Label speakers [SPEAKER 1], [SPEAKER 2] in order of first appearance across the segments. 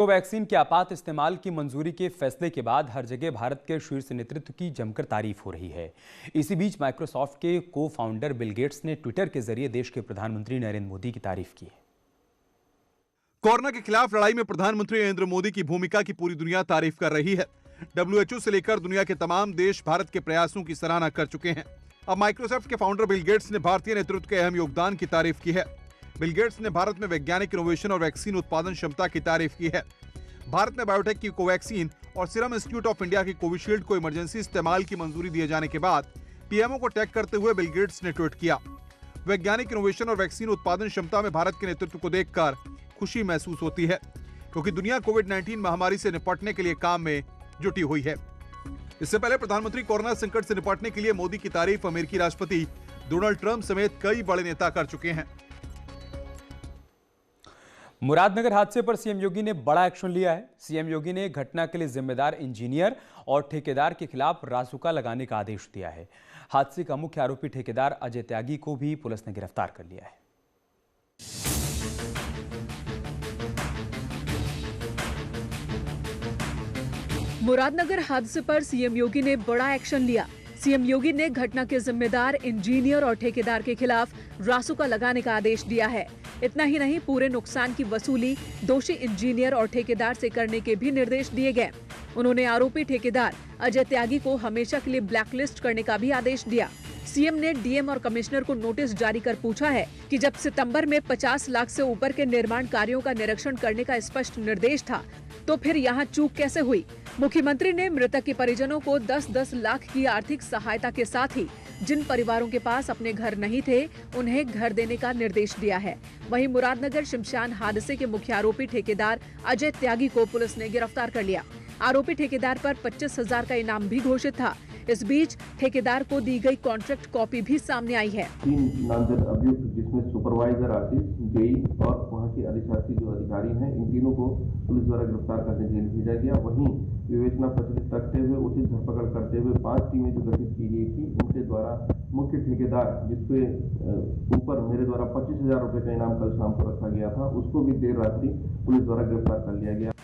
[SPEAKER 1] Covaxin के आपात इस्तेमाल की मंजूरी के फैसले के बाद हर जगह भारत के शीर्ष नेतृत्व की जमकर तारीफ हो रही है। इसी बीच माइक्रोसॉफ्ट के को फाउंडर बिल गेट्स ने ट्विटर के जरिए देश के प्रधानमंत्री नरेंद्र मोदी की तारीफ की है।
[SPEAKER 2] कोरोना के खिलाफ लड़ाई में प्रधानमंत्री नरेंद्र मोदी की भूमिका की पूरी दुनिया तारीफ कर रही है। WHO से लेकर दुनिया के तमाम देश भारत के प्रयासों की सराहना कर चुके हैं। अब माइक्रोसॉफ्ट के फाउंडर बिल गेट्स ने भारतीय नेतृत्व के अहम योगदान की तारीफ की है। बिल गेट्स ने भारत में वैज्ञानिक इनोवेशन और वैक्सीन उत्पादन क्षमता की तारीफ की है। भारत में बायोटेक की कोवैक्सीन और सीरम इंस्टीट्यूट ऑफ इंडिया की कोविशील्ड को इमरजेंसी इस्तेमाल की मंजूरी दिए जाने के बाद पीएमओ को टैग करते हुए बिल गेट्स ने ट्वीट किया। वैज्ञानिक इनोवेशन और वैक्सीन उत्पादन क्षमता में भारत के नेतृत्व को देखकर खुशी महसूस होती है, क्योंकि दुनिया कोविड-19 महामारी से निपटने के लिए काम में जुटी हुई है। इससे पहले प्रधानमंत्री कोरोना संकट से निपटने के लिए मोदी की तारीफ अमेरिकी राष्ट्रपति डोनाल्ड ट्रंप समेत कई बड़े नेता कर चुके हैं।
[SPEAKER 1] मुरादनगर हादसे पर सीएम योगी ने बड़ा एक्शन लिया है। सीएम योगी ने घटना के लिए जिम्मेदार इंजीनियर और ठेकेदार के खिलाफ रासुका लगाने का आदेश दिया है। हादसे का मुख्य आरोपी ठेकेदार अजय त्यागी को भी पुलिस ने गिरफ्तार कर लिया है।
[SPEAKER 3] मुरादनगर हादसे पर सीएम योगी ने बड़ा एक्शन लिया। सीएम योगी ने घटना के जिम्मेदार इंजीनियर और ठेकेदार के खिलाफ रासुका लगाने का आदेश दिया है। इतना ही नहीं, पूरे नुकसान की वसूली दोषी इंजीनियर और ठेकेदार से करने के भी निर्देश दिए गए। उन्होंने आरोपी ठेकेदार अजय त्यागी को हमेशा के लिए ब्लैकलिस्ट करने का भी आदेश दिया। सीएम ने डीएम और कमिश्नर को नोटिस जारी कर पूछा है कि जब सितंबर में 50 लाख से ऊपर के निर्माण कार्यों का निरीक्षण करने का स्पष्ट निर्देश था, तो फिर यहाँ चूक कैसे हुई। मुख्यमंत्री ने मृतक के परिजनों को 10-10 लाख की आर्थिक सहायता के साथ ही जिन परिवारों के पास अपने घर नहीं थे, उन्हें घर देने का निर्देश दिया है। वहीं मुरादनगर शमशान हादसे के मुख्य आरोपी ठेकेदार अजय त्यागी को पुलिस ने गिरफ्तार कर लिया। आरोपी ठेकेदार पर 25,000 का इनाम भी घोषित था। इस बीच ठेकेदार को दी गई कॉन्ट्रैक्ट कॉपी भी सामने आई है।
[SPEAKER 4] 3 नामजद अभियुक्त, जिसमें सुपरवाइजर आशीष, जेई और वहां के अधिशासी जो अधिकारी हैं, इन तीनों को पुलिस द्वारा गिरफ्तार करके जेल भेजा गया। वहीं विवेचना प्रचलित रखते हुए उचित धरपकड़ करते हुए 5 टीमें जो गठित की गई थी, उनके द्वारा मुख्य ठेकेदार, जिसपे ऊपर मेरे द्वारा 25,000 रुपए का इनाम कल शाम को रखा गया था, उसको भी देर रात्रि पुलिस द्वारा गिरफ्तार कर लिया गया।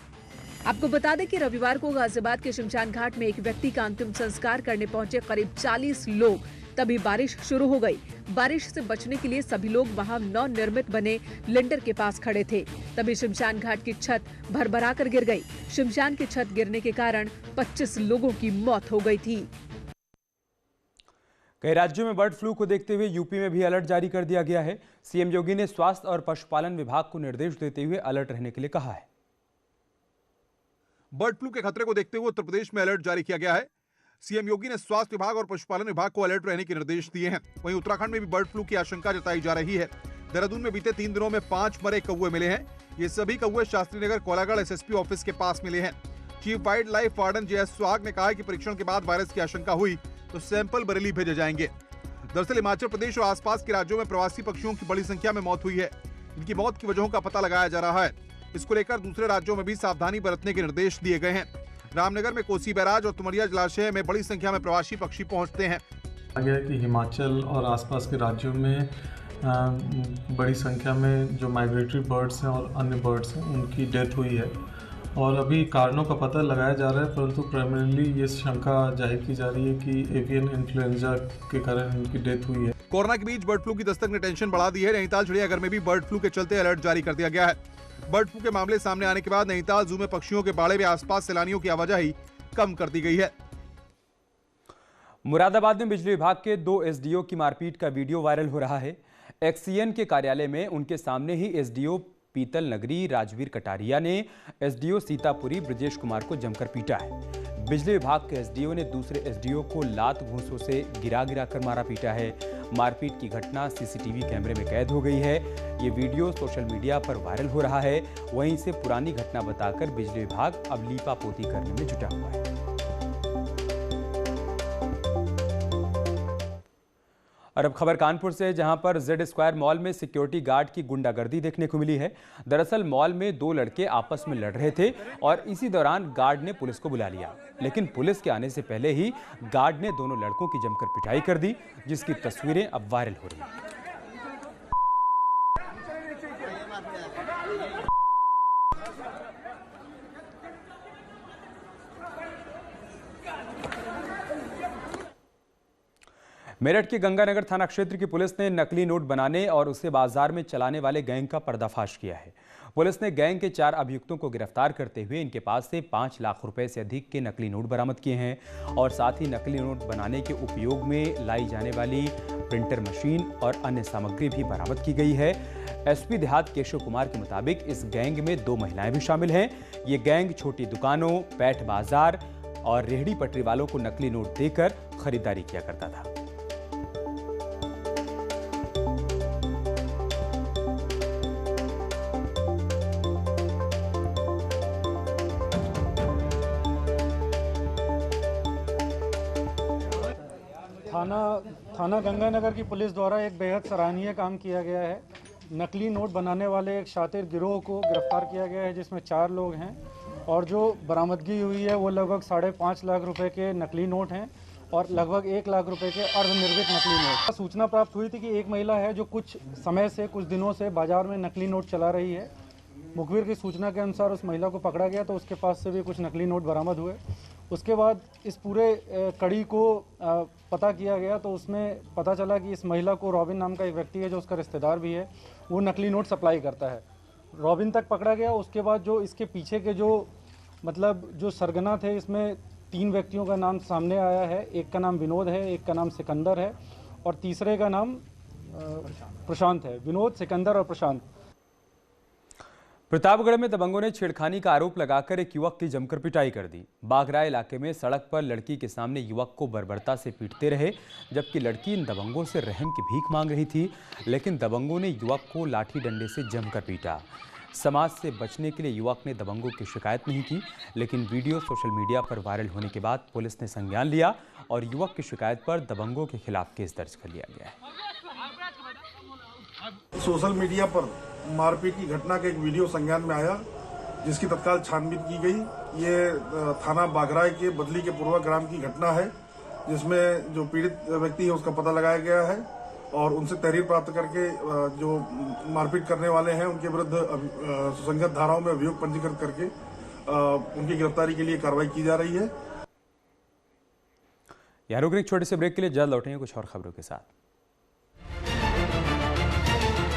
[SPEAKER 3] आपको बता दें कि रविवार को गाजियाबाद के शमशान घाट में एक व्यक्ति का अंतिम संस्कार करने पहुंचे करीब 40 लोग। तभी बारिश शुरू हो गई। बारिश से बचने के लिए सभी लोग वहां नवनिर्मित बने लिंटर के पास खड़े थे। तभी शमशान घाट की छत भरभरा कर गिर गई। शमशान की छत गिरने के कारण 25 लोगों की मौत हो गई थी।
[SPEAKER 1] कई राज्यों में बर्ड फ्लू को देखते हुए यूपी में भी अलर्ट जारी कर दिया गया है। सीएम योगी ने स्वास्थ्य और पशुपालन विभाग को निर्देश देते हुए अलर्ट रहने के लिए कहा है।
[SPEAKER 2] बर्ड फ्लू के खतरे को देखते हुए उत्तर प्रदेश में अलर्ट जारी किया गया है। सीएम योगी ने स्वास्थ्य विभाग और पशुपालन विभाग को अलर्ट रहने के निर्देश दिए हैं। वहीं उत्तराखंड में भी बर्ड फ्लू की आशंका जताई जा रही है। देहरादून में बीते 3 दिनों में 5 मरे कौवे मिले हैं। ये सभी कौवे शास्त्री नगर कोलागढ़ एसएसपी ऑफिस के पास मिले हैं। Chief wild life warden JS सुहाग ने कहा कि परीक्षण के बाद वायरस की आशंका हुई तो सैंपल बरेली भेजे जाएंगे। दरअसल हिमाचल प्रदेश और आसपास के राज्यों में प्रवासी पक्षियों की बड़ी संख्या में मौत हुई है। इनकी मौत की वजहों का पता लगाया जा रहा है। इसको लेकर दूसरे राज्यों में भी सावधानी बरतने के निर्देश दिए गए हैं। रामनगर में कोसी बैराज और तुमरिया जलाशय में बड़ी संख्या में प्रवासी पक्षी पहुंचते हैं।
[SPEAKER 5] आगे कि हिमाचल और आसपास के राज्यों में बड़ी संख्या में जो माइग्रेटरी बर्ड्स हैं और अन्य बर्ड्स हैं, उनकी डेथ हुई है और अभी कारणों का पता लगाया जा रहा है, परंतु प्राइमरीली ये शंका जाहिर की जा रही है कि एवियन इन्फ्लुएंजा के कारण इनकी डेथ हुई है।
[SPEAKER 2] कोरोना के बीच बर्ड फ्लू की दस्तक ने टेंशन बढ़ा दी है। नैनीताल चिड़ियाघर में भी बर्ड फ्लू के चलते अलर्ट जारी कर दिया गया है। बर्ड फ्लू के मामले सामने आने के बाद नैनीताल जू में पक्षियों के बाड़े में आसपास सैलानियों की आवाजाही कम कर दी गई है।
[SPEAKER 1] मुरादाबाद में बिजली विभाग के 2 एसडीओ की मारपीट का वीडियो वायरल हो रहा है। एक्सीएन के कार्यालय में उनके सामने ही एसडीओ पीतल नगरी राजवीर कटारिया ने एसडीओ सीतापुरी ब्रजेश कुमार को जमकर पीटा है। बिजली विभाग के एसडीओ ने दूसरे एसडीओ को लात घूंसों से गिरा कर मारा पीटा है। मारपीट की घटना सीसीटीवी कैमरे में कैद हो गई है। ये वीडियो सोशल मीडिया पर वायरल हो रहा है। वहीं से पुरानी घटना बताकर बिजली विभाग अब लीपापोती करने में जुटा हुआ है। और अब खबर कानपुर से, जहां पर जेड स्क्वायर मॉल में सिक्योरिटी गार्ड की गुंडागर्दी देखने को मिली है। दरअसल मॉल में 2 लड़के आपस में लड़ रहे थे और इसी दौरान गार्ड ने पुलिस को बुला लिया, लेकिन पुलिस के आने से पहले ही गार्ड ने दोनों लड़कों की जमकर पिटाई कर दी, जिसकी तस्वीरें अब वायरल हो रही हैं। मेरठ के गंगानगर थाना क्षेत्र की पुलिस ने नकली नोट बनाने और उसे बाजार में चलाने वाले गैंग का पर्दाफाश किया है। पुलिस ने गैंग के 4 अभियुक्तों को गिरफ्तार करते हुए इनके पास से 5 लाख रुपए से अधिक के नकली नोट बरामद किए हैं और साथ ही नकली नोट बनाने के उपयोग में लाई जाने वाली प्रिंटर मशीन और अन्य सामग्री भी बरामद की गई है। एसपी देहात केशव कुमार के मुताबिक इस गैंग में 2 महिलाएं भी शामिल हैं। ये गैंग छोटी दुकानों, पैठ बाजार और रेहड़ी पटरी वालों को नकली नोट देकर खरीदारी किया करता था।
[SPEAKER 6] थाना गंगानगर की पुलिस द्वारा एक बेहद सराहनीय काम किया गया है। नकली नोट बनाने वाले एक शातिर गिरोह को गिरफ्तार किया गया है, जिसमें 4 लोग हैं और जो बरामदगी हुई है वो लगभग 5.5 लाख रुपए के नकली नोट हैं और लगभग 1 लाख रुपए के अर्धनिर्मित नकली नोट। सूचना प्राप्त हुई थी कि एक महिला है जो कुछ दिनों से बाजार में नकली नोट चला रही है। मुखबिर की सूचना के अनुसार उस महिला को पकड़ा गया तो उसके पास से भी कुछ नकली नोट बरामद हुए। उसके बाद इस पूरे कड़ी को पता किया गया तो उसमें पता चला कि इस महिला को रॉबिन नाम का एक व्यक्ति है जो उसका रिश्तेदार भी है, वो नकली नोट सप्लाई करता है। रॉबिन तक पकड़ा गया। उसके बाद जो इसके पीछे के जो सरगना थे, इसमें 3 व्यक्तियों का नाम सामने आया है। एक का नाम विनोद है, एक का नाम सिकंदर है और तीसरे का नाम प्रशांत है। विनोद, सिकंदर और प्रशांत।
[SPEAKER 1] प्रतापगढ़ में दबंगों ने छेड़खानी का आरोप लगाकर एक युवक की जमकर पिटाई कर दी। बागराय इलाके में सड़क पर लड़की के सामने युवक को बर्बरता से पीटते रहे, जबकि लड़की इन दबंगों से रहम की भीख मांग रही थी, लेकिन दबंगों ने युवक को लाठी डंडे से जमकर पीटा। समाज से बचने के लिए युवक ने दबंगों की शिकायत नहीं की, लेकिन वीडियो सोशल मीडिया पर वायरल होने के बाद पुलिस ने संज्ञान लिया और युवक की शिकायत पर दबंगों के खिलाफ केस दर्ज कर लिया गया है।
[SPEAKER 7] सोशल मीडिया पर मारपीट की घटना का एक वीडियो संज्ञान में आया, जिसकी तत्काल छानबीन की गई। ये थाना बागराय के बदली के पूर्वा ग्राम की घटना है, जिसमें जो पीड़ित व्यक्ति है उसका पता लगाया गया है और उनसे तहरीर प्राप्त करके जो मारपीट करने वाले हैं उनके विरुद्ध सुसंगत धाराओं में अभियोग पंजीकृत करके उनकी गिरफ्तारी के लिए कार्रवाई की जा रही है।
[SPEAKER 1] यहाँ रुक एक छोटे से ब्रेक के लिए जल्द लौटेंगे कुछ और खबरों के साथ।